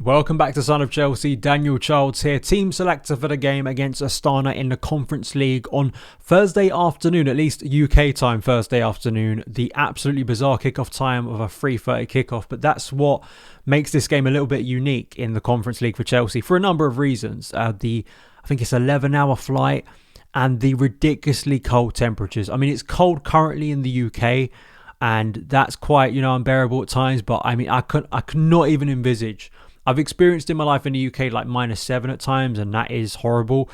Welcome back to Son of Chelsea. Daniel Childs here, team selector for the game against Astana in the Conference League on Thursday afternoon, at least UK time Thursday afternoon. The absolutely bizarre kickoff time of a 3:30 kickoff, but that's what makes this game a little bit unique in the Conference League for Chelsea for a number of reasons. I think it's 11-hour flight and the ridiculously cold temperatures. I mean, it's cold currently in the UK and that's quite, unbearable at times, but I mean, I could not even envisage. I've experienced in my life in the UK like -7 at times, and that is horrible.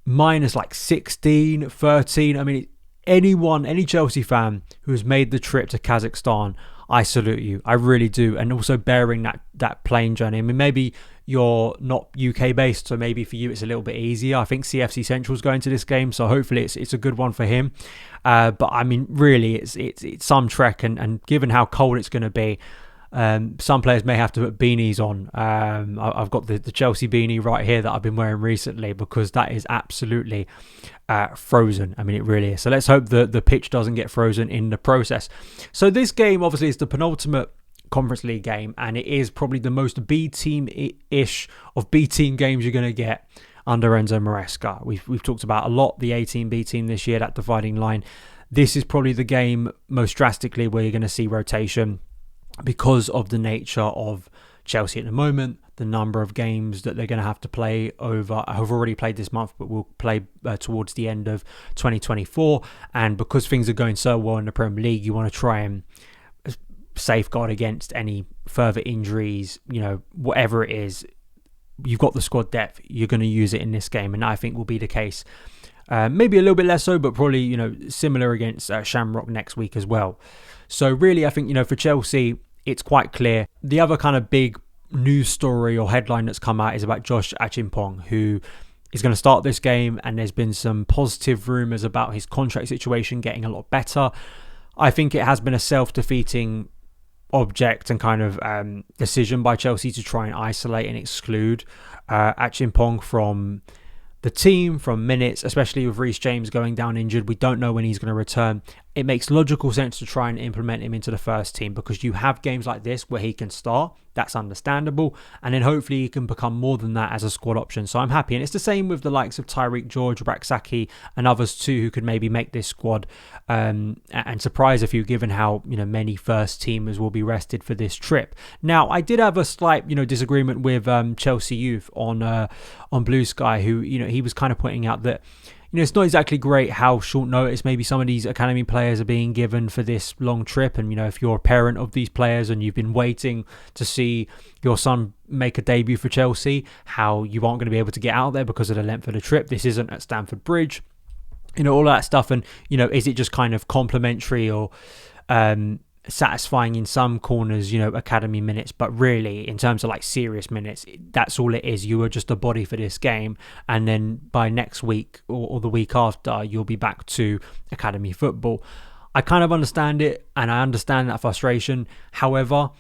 Minus like 16, 13. I mean, any Chelsea fan who has made the trip to Kazakstan, I salute you. I really do. And also bearing that plane journey. I mean, maybe you're not UK based, so maybe for you it's a little bit easier. I think CFC Central's going to this game, so hopefully it's a good one for him. But I mean, really, it's some trek, and given how cold it's going to be, some players may have to put beanies on. I've got the Chelsea beanie right here that I've been wearing recently because that is absolutely frozen. I mean, it really is. So let's hope the pitch doesn't get frozen in the process. So this game obviously is the penultimate Conference League game, and it is probably the most B-team-ish of B-team games you're going to get under Enzo Maresca. We've talked about a lot the A-team, B-team this year, that dividing line. This is probably the game most drastically where you're going to see rotation, because of the nature of Chelsea at the moment, the number of games that they're going to have to play over, have already played this month, but will play towards the end of 2024. And because things are going so well in the Premier League, you want to try and safeguard against any further injuries, whatever it is. You've got the squad depth, you're going to use it in this game, and I think will be the case. Maybe a little bit less so, but probably, similar against Shamrock next week as well. So really, I think, for Chelsea, it's quite clear. The other kind of big news story or headline that's come out is about Josh Achimpong, who is going to start this game, and there's been some positive rumours about his contract situation getting a lot better. I think it has been a self-defeating object and kind of decision by Chelsea to try and isolate and exclude Achimpong from the team, from minutes, especially with Reece James going down injured. We don't know when he's going to return. It makes logical sense to try and implement him into the first team because you have games like this where he can start. That's understandable. And then hopefully he can become more than that as a squad option. So I'm happy. And it's the same with the likes of Tyreek George, Raksaki, and others too who could maybe make this squad and surprise a few, given how many first teamers will be rested for this trip. Now, I did have a slight disagreement with Chelsea Youth on Blue Sky, who he was kind of pointing out that it's not exactly great how short notice maybe some of these academy players are being given for this long trip. And, if you're a parent of these players and you've been waiting to see your son make a debut for Chelsea, how you aren't going to be able to get out there because of the length of the trip. This isn't at Stamford Bridge, all that stuff. And, is it just kind of complimentary or satisfying in some corners, academy minutes, but really in terms of like serious minutes, that's all it is. You are just a body for this game, and then by next week or the week after, you'll be back to academy football. I kind of understand it, and I understand that frustration. However,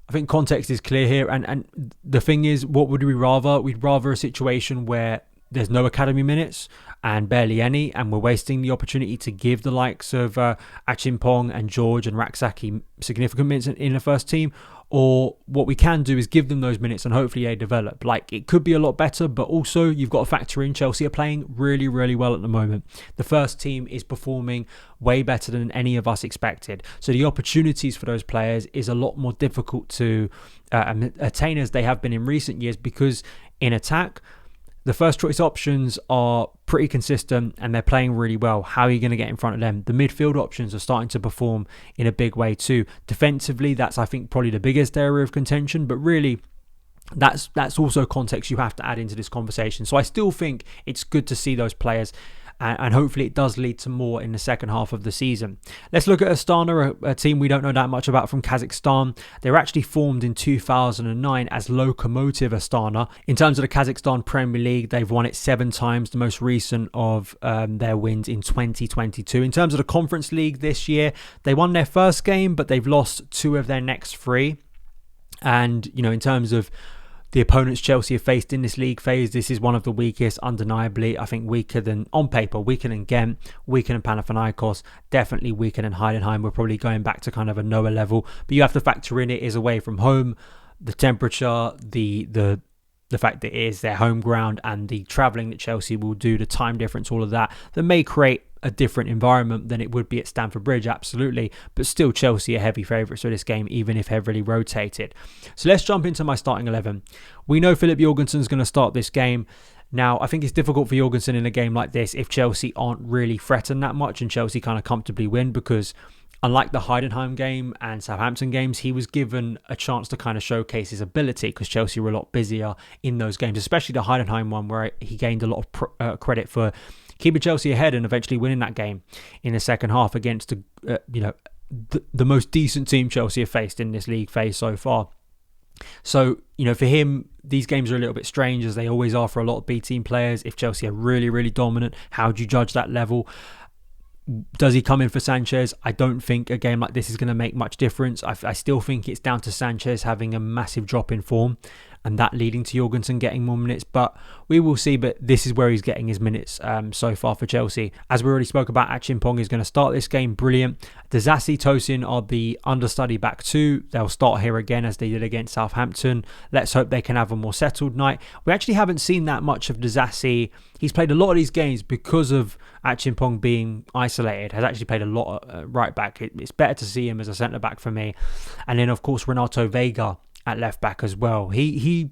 I think context is clear here, and the thing is, what would we rather? We'd rather a situation where there's no academy minutes and barely any, and we're wasting the opportunity to give the likes of Achimpong and George and Raksaki significant minutes in the first team, or what we can do is give them those minutes and hopefully they develop. Like, it could be a lot better, but also you've got to factor in Chelsea are playing really, really well at the moment. The first team is performing way better than any of us expected. So the opportunities for those players is a lot more difficult to attain as they have been in recent years, because in attack, the first choice options are pretty consistent and they're playing really well. How are you going to get in front of them? The midfield options are starting to perform in a big way too. Defensively, that's, I think, probably the biggest area of contention, but really that's also context you have to add into this conversation. So I still think it's good to see those players, and hopefully it does lead to more in the second half of the season. Let's look at Astana, a team we don't know that much about from Kazakhstan. They were actually formed in 2009 as Lokomotiv Astana. In terms of the Kazakhstan Premier League, they've won it 7 times, the most recent of their wins in 2022. In terms of the Conference League this year, they won their first game, but they've lost 2 of their next 3. And, in terms of the opponents Chelsea have faced in this league phase, this is one of the weakest, undeniably. I think weaker than, on paper, weaker than Ghent, weaker than Panathinaikos, definitely weaker than Heidenheim. We're probably going back to kind of a lower level, but you have to factor in it is away from home. the temperature, the fact that it is their home ground, and the travelling that Chelsea will do, the time difference, all of that may create a different environment than it would be at Stamford Bridge, absolutely. But still, Chelsea are heavy favourites for this game, even if heavily rotated. So let's jump into my starting 11. We know Philip Jorgensen's going to start this game. Now, I think it's difficult for Jorgensen in a game like this if Chelsea aren't really threatened that much and Chelsea kind of comfortably win, because unlike the Heidenheim game and Southampton games, he was given a chance to kind of showcase his ability because Chelsea were a lot busier in those games, especially the Heidenheim one where he gained a lot of credit for keeping Chelsea ahead and eventually winning that game in the second half against the most decent team Chelsea have faced in this league phase so far. So, for him, these games are a little bit strange, as they always are for a lot of B team players. If Chelsea are really, really dominant, how do you judge that level? Does he come in for Sanchez? I don't think a game like this is going to make much difference. I still think it's down to Sanchez having a massive drop in form and that leading to Jorgensen getting more minutes, but we will see. But this is where he's getting his minutes so far for Chelsea. As we already spoke about, Achimpong is going to start this game. Brilliant. Disasi, Tosin are the understudy back two. They'll start here again as they did against Southampton. Let's hope they can have a more settled night. We actually haven't seen that much of Disasi. He's played a lot of these games because of Achimpong being isolated. Has actually played a lot right back. It's better to see him as a centre back for me. And then of course Renato Vega at left back as well. He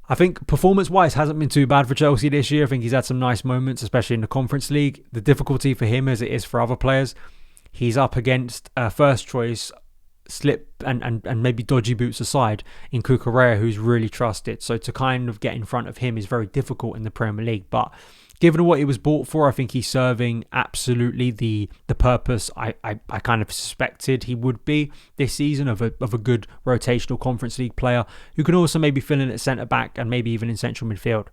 I think performance-wise hasn't been too bad for Chelsea this year. I think he's had some nice moments, especially in the Conference League. The difficulty for him, as it is for other players, he's up against first choice slip and maybe dodgy boots aside in Cucurella, who's really trusted. So to kind of get in front of him is very difficult in the Premier League. But given what he was bought for, I think he's serving absolutely the purpose I kind of suspected he would be this season of a good rotational Conference League player who can also maybe fill in at centre-back and maybe even in central midfield.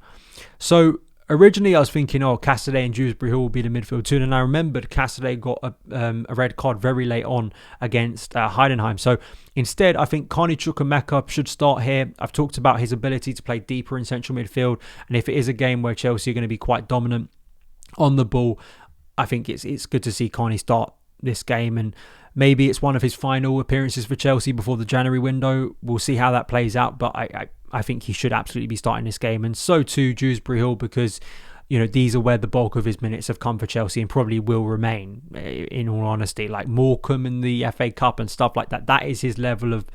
So originally I was thinking, Cassidy and Dewsbury Hall will be the midfield too, and I remembered Cassidy got a red card very late on against Heidenheim. So instead, I think Carney Chukwuemeka should start here. I've talked about his ability to play deeper in central midfield, and if it is a game where Chelsea are going to be quite dominant on the ball, I think it's good to see Carney start this game, and maybe it's one of his final appearances for Chelsea before the January window. We'll see how that plays out, but I think he should absolutely be starting this game, and so too Dewsbury Hall, because these are where the bulk of his minutes have come for Chelsea and probably will remain, in all honesty. Like Morecambe in the FA Cup and stuff like that. That is his level of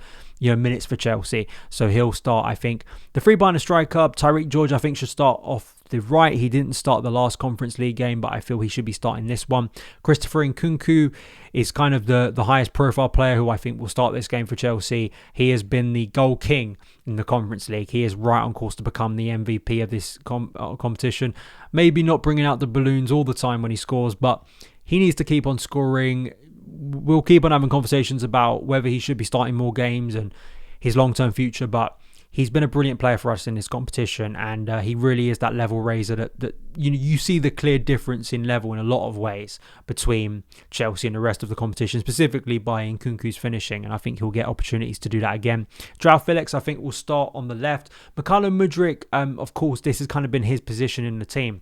minutes for Chelsea. So he'll start, I think. The three-behind striker, Tyreek George, I think should start off the right. He didn't start the last Conference League game, but I feel he should be starting this one. Christopher Nkunku is kind of the highest profile player who I think will start this game for Chelsea. He has been the goal king in the Conference League. He is right on course to become the MVP of this competition. Maybe not bringing out the balloons all the time when he scores, but he needs to keep on scoring. We'll keep on having conversations about whether he should be starting more games and his long-term future, but he's been a brilliant player for us in this competition, and he really is that level raiser that you see the clear difference in level in a lot of ways between Chelsea and the rest of the competition, specifically by Nkunku's finishing, and I think he'll get opportunities to do that again. Joao Felix, I think, will start on the left. Mykhailo Mudryk, of course, this has kind of been his position in the team.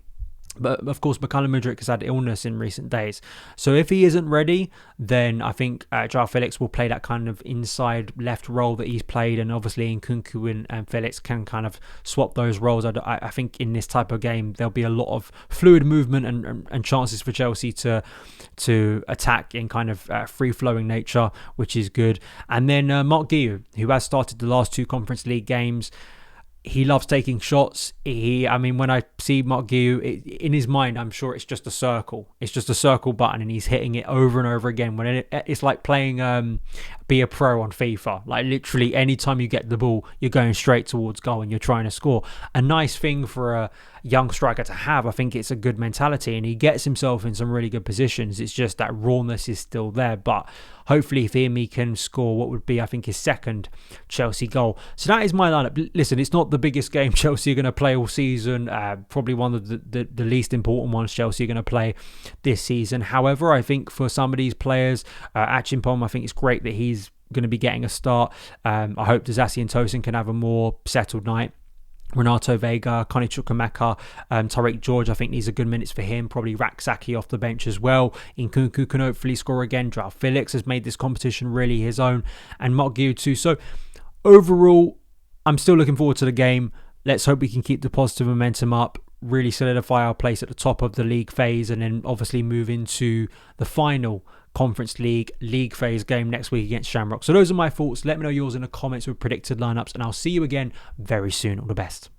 But of course, Mykhailo Mudryk has had illness in recent days. So if he isn't ready, then I think Joao Felix will play that kind of inside left role that he's played. And obviously Nkunku and Felix can kind of swap those roles. I think in this type of game, there'll be a lot of fluid movement and chances for Chelsea to attack in kind of free-flowing nature, which is good. And then Mark Guiu, who has started the last two Conference League games, he loves taking shots. When I see Mark Guiu, in his mind, I'm sure it's just a circle. It's just a circle button, and he's hitting it over and over again. When it's like playing Be a Pro on FIFA. Like literally, anytime you get the ball, you're going straight towards goal and you're trying to score. A nice thing for a young striker to have. I think it's a good mentality, and he gets himself in some really good positions. It's just that rawness is still there, but hopefully for him, he can score what would be, I think, his second Chelsea goal. So that is my lineup. Listen, it's not the biggest game Chelsea are going to play all season. Probably one of the least important ones Chelsea are going to play this season. However, I think for some of these players, Achimpong, I think it's great that he's going to be getting a start. I hope Disasi and Tosin can have a more settled night. Renato Vega, Carney Chukwuemeka, Tyreek George, I think these are good minutes for him. Probably Raksaki off the bench as well. Nkunku can hopefully score again. Joao Felix has made this competition really his own, and Mark Guiu too. So overall, I'm still looking forward to the game. Let's hope we can keep the positive momentum up, really solidify our place at the top of the league phase, and then obviously move into the final Conference League phase game next week against Shamrock. So those are my thoughts. Let me know yours in the comments with predicted lineups, and I'll see you again very soon. All the best.